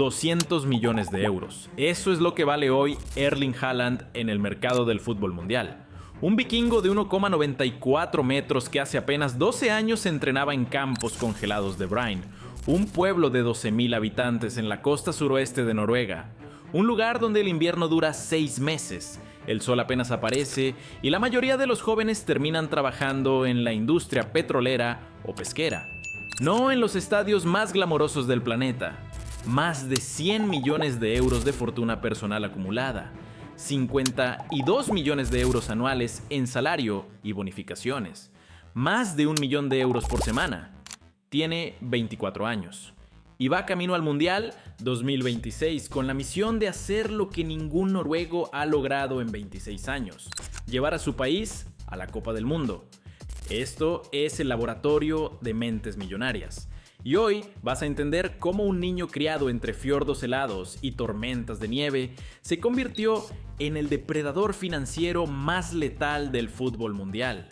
200 millones de euros. Eso es lo que vale hoy Erling Haaland en el mercado del fútbol mundial. Un vikingo de 1,94 metros que hace apenas 12 años se entrenaba en campos congelados de Bryne, un pueblo de 12.000 habitantes en la costa suroeste de Noruega. Un lugar donde el invierno dura 6 meses, el sol apenas aparece y la mayoría de los jóvenes terminan trabajando en la industria petrolera o pesquera. No en los estadios más glamorosos del planeta. Más de 100 millones de euros de fortuna personal acumulada. 52 millones de euros anuales en salario y bonificaciones. Más de 1 millón de euros por semana. Tiene 24 años. Y va camino al Mundial 2026 con la misión de hacer lo que ningún noruego ha logrado en 26 años. Llevar a su país a la Copa del Mundo. Esto es el laboratorio de mentes millonarias. Y hoy vas a entender cómo un niño criado entre fiordos helados y tormentas de nieve se convirtió en el depredador financiero más letal del fútbol mundial.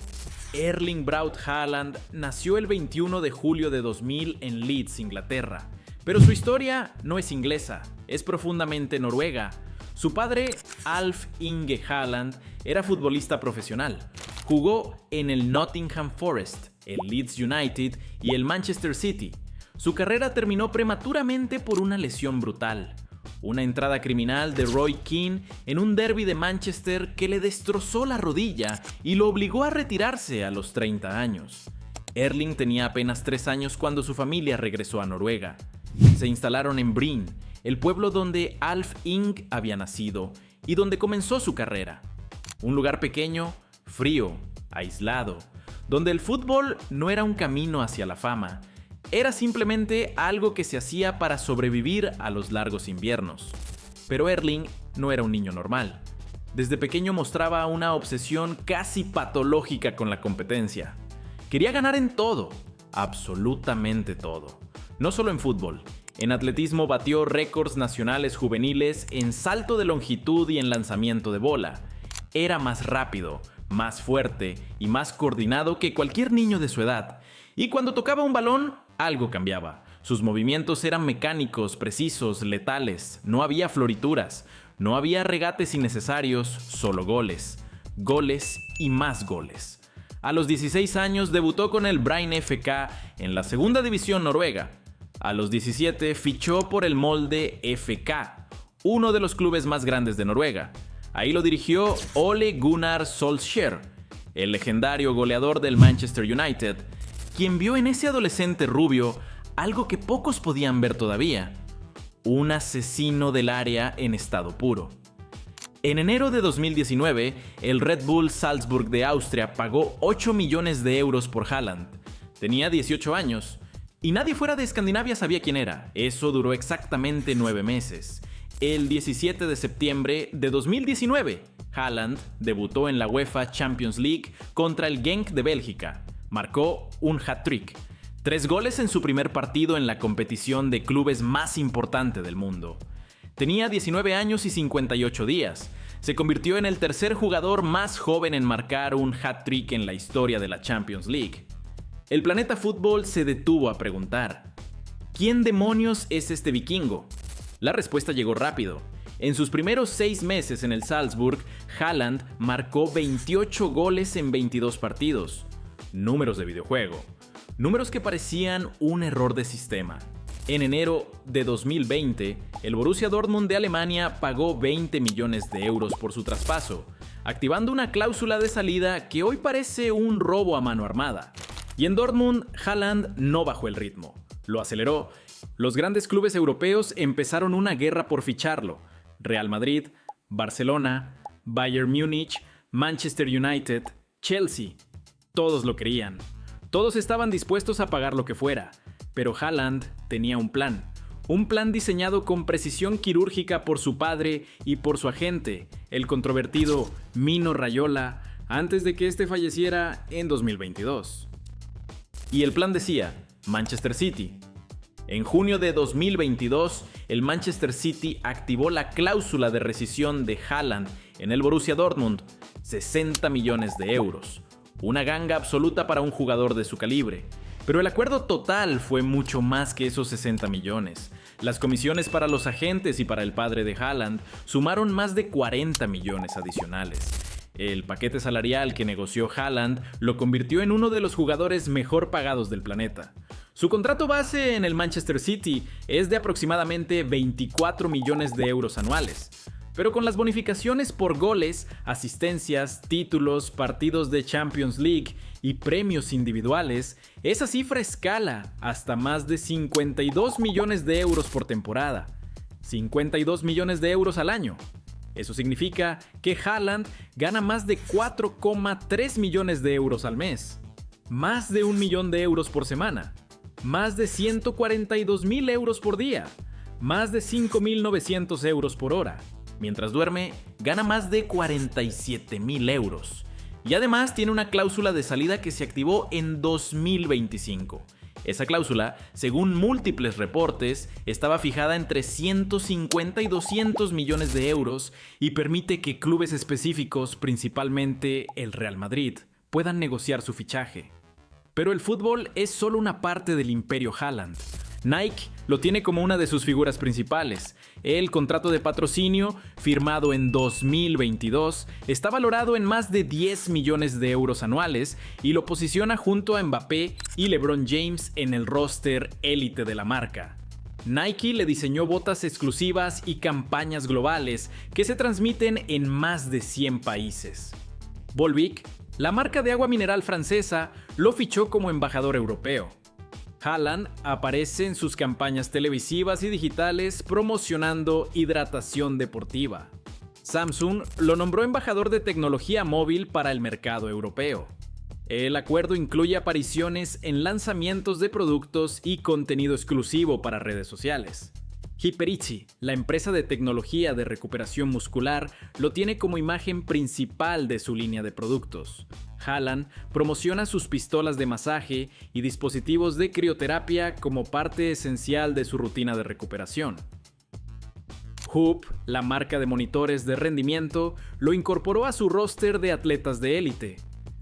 Erling Braut Haaland nació el 21 de julio de 2000 en Leeds, Inglaterra. Pero su historia no es inglesa, es profundamente noruega. Su padre, Alf Inge Haaland, era futbolista profesional. Jugó en el Nottingham Forest, el Leeds United y el Manchester City. Su carrera terminó prematuramente por una lesión brutal. Una entrada criminal de Roy Keane en un derbi de Manchester que le destrozó la rodilla y lo obligó a retirarse a los 30 años. Erling tenía apenas 3 años cuando su familia regresó a Noruega. Se instalaron en Bryne, el pueblo donde Alf Inge había nacido y donde comenzó su carrera. Un lugar pequeño, frío, aislado, donde el fútbol no era un camino hacia la fama, era simplemente algo que se hacía para sobrevivir a los largos inviernos. Pero Erling no era un niño normal. Desde pequeño mostraba una obsesión casi patológica con la competencia. Quería ganar en todo, absolutamente todo. No solo en fútbol. En atletismo batió récords nacionales juveniles en salto de longitud y en lanzamiento de bola. Era más rápido, más fuerte y más coordinado que cualquier niño de su edad. Y cuando tocaba un balón, algo cambiaba. Sus movimientos eran mecánicos, precisos, letales. No había florituras. No había regates innecesarios, solo goles. Goles y más goles. A los 16 años debutó con el Bryne FK en la segunda división noruega. A los 17 fichó por el Molde FK, uno de los clubes más grandes de Noruega. Ahí lo dirigió Ole Gunnar Solskjær, el legendario goleador del Manchester United, quien vio en ese adolescente rubio algo que pocos podían ver todavía: un asesino del área en estado puro. En enero de 2019, el Red Bull Salzburg de Austria pagó 8 millones de euros por Haaland. Tenía 18 años. Y nadie fuera de Escandinavia sabía quién era. Eso duró exactamente 9 meses. El 17 de septiembre de 2019, Haaland debutó en la UEFA Champions League contra el Genk de Bélgica. Marcó un hat-trick. 3 goles en su primer partido en la competición de clubes más importante del mundo. Tenía 19 años y 58 días. Se convirtió en el tercer jugador más joven en marcar un hat-trick en la historia de la Champions League. El planeta fútbol se detuvo a preguntar: ¿quién demonios es este vikingo? La respuesta llegó rápido. En sus primeros 6 meses en el Salzburg, Haaland marcó 28 goles en 22 partidos. Números de videojuego. Números que parecían un error de sistema. En enero de 2020, el Borussia Dortmund de Alemania pagó 20 millones de euros por su traspaso, activando una cláusula de salida que hoy parece un robo a mano armada. Y en Dortmund, Haaland no bajó el ritmo, lo aceleró. Los grandes clubes europeos empezaron una guerra por ficharlo. Real Madrid, Barcelona, Bayern Múnich, Manchester United, Chelsea. Todos lo querían. Todos estaban dispuestos a pagar lo que fuera. Pero Haaland tenía un plan diseñado con precisión quirúrgica por su padre y por su agente, el controvertido Mino Raiola, antes de que este falleciera en 2022. Y el plan decía: Manchester City. En junio de 2022, el Manchester City activó la cláusula de rescisión de Haaland en el Borussia Dortmund, 60 millones de euros. Una ganga absoluta para un jugador de su calibre. Pero el acuerdo total fue mucho más que esos 60 millones. Las comisiones para los agentes y para el padre de Haaland sumaron más de 40 millones adicionales. El paquete salarial que negoció Haaland lo convirtió en uno de los jugadores mejor pagados del planeta. Su contrato base en el Manchester City es de aproximadamente 24 millones de euros anuales. Pero con las bonificaciones por goles, asistencias, títulos, partidos de Champions League y premios individuales, esa cifra escala hasta más de 52 millones de euros por temporada. 52 millones de euros al año. Eso significa que Haaland gana más de 4,3 millones de euros al mes. Más de 1 millón de euros por semana. Más de 142.000 euros por día. Más de 5.900 euros por hora. Mientras duerme, gana más de 47.000 euros. Y además tiene una cláusula de salida que se activó en 2025. Esa cláusula, según múltiples reportes, estaba fijada entre 150 y 200 millones de euros y permite que clubes específicos, principalmente el Real Madrid, puedan negociar su fichaje. Pero el fútbol es solo una parte del imperio Haaland. Nike lo tiene como una de sus figuras principales. El contrato de patrocinio, firmado en 2022, está valorado en más de 10 millones de euros anuales y lo posiciona junto a Mbappé y LeBron James en el roster élite de la marca. Nike le diseñó botas exclusivas y campañas globales que se transmiten en más de 100 países. Volvic, la marca de agua mineral francesa, lo fichó como embajador europeo. Haaland aparece en sus campañas televisivas y digitales promocionando hidratación deportiva. Samsung lo nombró embajador de tecnología móvil para el mercado europeo. El acuerdo incluye apariciones en lanzamientos de productos y contenido exclusivo para redes sociales. Hyperichi, la empresa de tecnología de recuperación muscular, lo tiene como imagen principal de su línea de productos. Haaland promociona sus pistolas de masaje y dispositivos de crioterapia como parte esencial de su rutina de recuperación. Hoop, la marca de monitores de rendimiento, lo incorporó a su roster de atletas de élite.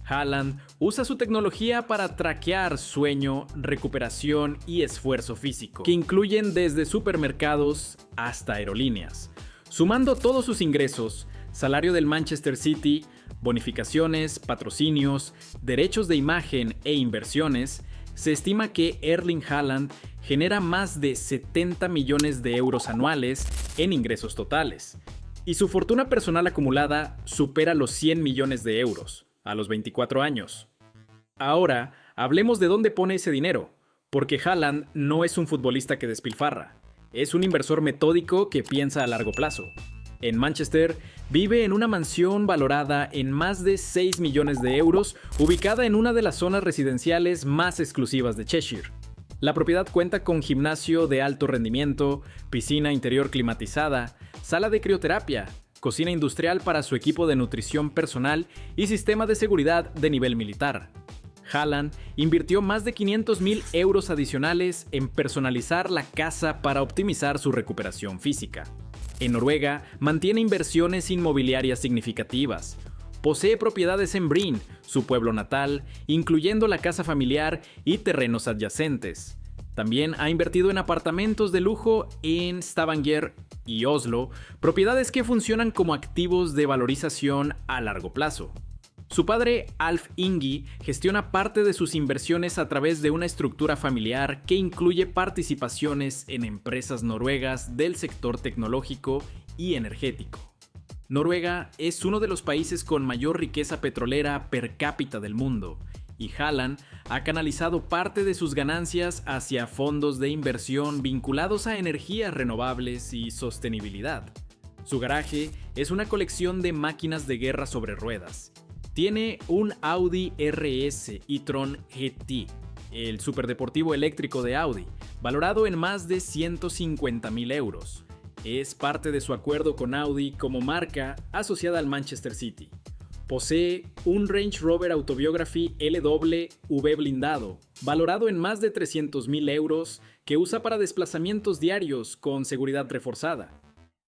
Haaland usa su tecnología para traquear sueño, recuperación y esfuerzo físico, que incluyen desde supermercados hasta aerolíneas. Sumando todos sus ingresos, salario del Manchester City, bonificaciones, patrocinios, derechos de imagen e inversiones, se estima que Erling Haaland genera más de 70 millones de euros anuales en ingresos totales, y su fortuna personal acumulada supera los 100 millones de euros a los 24 años. Ahora, hablemos de dónde pone ese dinero, porque Haaland no es un futbolista que despilfarra, es un inversor metódico que piensa a largo plazo. En Manchester, vive en una mansión valorada en más de 6 millones de euros, ubicada en una de las zonas residenciales más exclusivas de Cheshire. La propiedad cuenta con gimnasio de alto rendimiento, piscina interior climatizada, sala de crioterapia, cocina industrial para su equipo de nutrición personal y sistema de seguridad de nivel militar. Haaland invirtió más de 500.000 euros adicionales en personalizar la casa para optimizar su recuperación física. En Noruega, mantiene inversiones inmobiliarias significativas. Posee propiedades en Brin, su pueblo natal, incluyendo la casa familiar y terrenos adyacentes. También ha invertido en apartamentos de lujo en Stavanger y Oslo, propiedades que funcionan como activos de valorización a largo plazo. Su padre, Alf Ingi, gestiona parte de sus inversiones a través de una estructura familiar que incluye participaciones en empresas noruegas del sector tecnológico y energético. Noruega es uno de los países con mayor riqueza petrolera per cápita del mundo, y Haaland ha canalizado parte de sus ganancias hacia fondos de inversión vinculados a energías renovables y sostenibilidad. Su garaje es una colección de máquinas de guerra sobre ruedas. Tiene un Audi RS e-tron GT, el superdeportivo eléctrico de Audi, valorado en más de 150.000 euros. Es parte de su acuerdo con Audi como marca asociada al Manchester City. Posee un Range Rover Autobiography LW blindado, valorado en más de 300.000 euros, que usa para desplazamientos diarios con seguridad reforzada.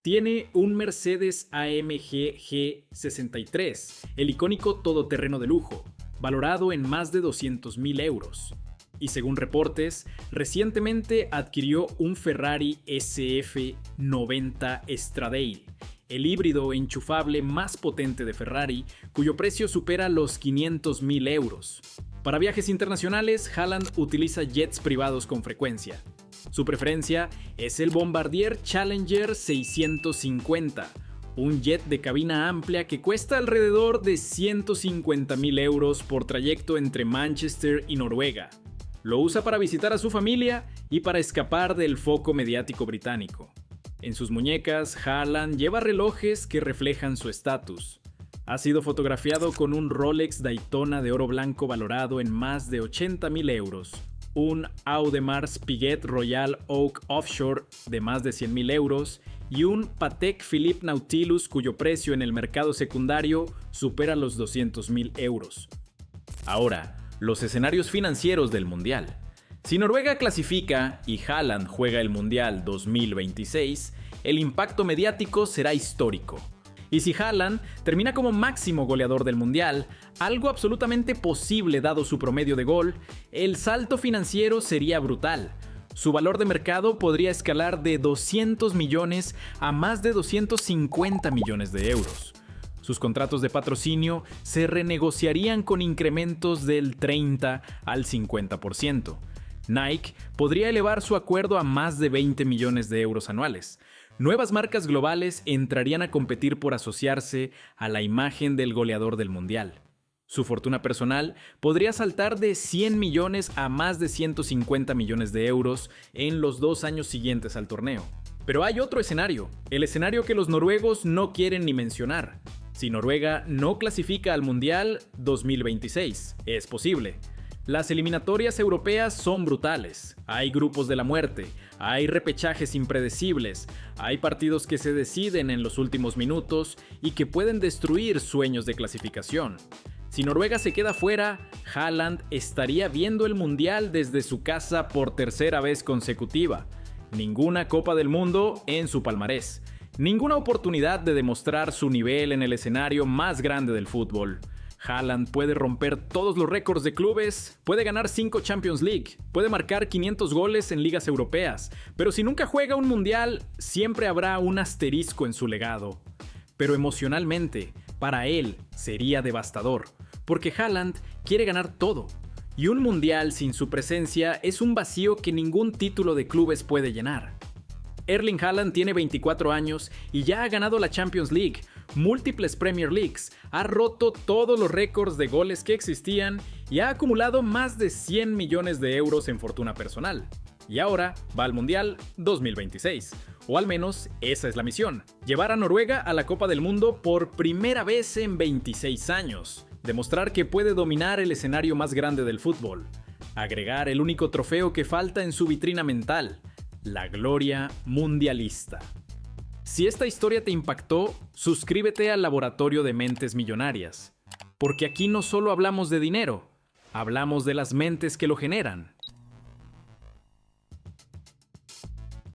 Tiene un Mercedes AMG G63, el icónico todoterreno de lujo, valorado en más de 200.000 euros. y según reportes, recientemente adquirió un Ferrari SF90 Stradale, el híbrido enchufable más potente de Ferrari, cuyo precio supera los 500.000 euros. Para viajes internacionales, Haaland utiliza jets privados con frecuencia. Su preferencia es el Bombardier Challenger 650, un jet de cabina amplia que cuesta alrededor de 150.000 euros por trayecto entre Manchester y Noruega. Lo usa para visitar a su familia y para escapar del foco mediático británico. En sus muñecas, Haaland lleva relojes que reflejan su estatus. Ha sido fotografiado con un Rolex Daytona de oro blanco valorado en más de 80.000 euros, un Audemars Piguet Royal Oak Offshore de más de 100.000 euros y un Patek Philippe Nautilus cuyo precio en el mercado secundario supera los 200.000 euros. Ahora, los escenarios financieros del Mundial. Si Noruega clasifica y Haaland juega el Mundial 2026, el impacto mediático será histórico. Y si Haaland termina como máximo goleador del Mundial, algo absolutamente posible dado su promedio de gol, el salto financiero sería brutal. Su valor de mercado podría escalar de 200 millones a más de 250 millones de euros. Sus contratos de patrocinio se renegociarían con incrementos del 30 al 50%. Nike podría elevar su acuerdo a más de 20 millones de euros anuales. Nuevas marcas globales entrarían a competir por asociarse a la imagen del goleador del Mundial. Su fortuna personal podría saltar de 100 millones a más de 150 millones de euros en los 2 años siguientes al torneo. Pero hay otro escenario, el escenario que los noruegos no quieren ni mencionar. Si Noruega no clasifica al Mundial 2026, es posible. Las eliminatorias europeas son brutales, hay grupos de la muerte, hay repechajes impredecibles, hay partidos que se deciden en los últimos minutos y que pueden destruir sueños de clasificación. Si Noruega se queda fuera, Haaland estaría viendo el Mundial desde su casa por tercera vez consecutiva. Ninguna Copa del Mundo en su palmarés, ninguna oportunidad de demostrar su nivel en el escenario más grande del fútbol. Haaland puede romper todos los récords de clubes, puede ganar 5 Champions League, puede marcar 500 goles en ligas europeas, pero si nunca juega un mundial, siempre habrá un asterisco en su legado. Pero emocionalmente, para él sería devastador, porque Haaland quiere ganar todo, y un mundial sin su presencia es un vacío que ningún título de clubes puede llenar. Erling Haaland tiene 24 años y ya ha ganado la Champions League, múltiples Premier Leagues, ha roto todos los récords de goles que existían y ha acumulado más de 100 millones de euros en fortuna personal. Y ahora va al Mundial 2026, o al menos esa es la misión, llevar a Noruega a la Copa del Mundo por primera vez en 26 años, demostrar que puede dominar el escenario más grande del fútbol, agregar el único trofeo que falta en su vitrina mental, la gloria mundialista. Si esta historia te impactó, suscríbete al Laboratorio de Mentes Millonarias, porque aquí no solo hablamos de dinero, hablamos de las mentes que lo generan.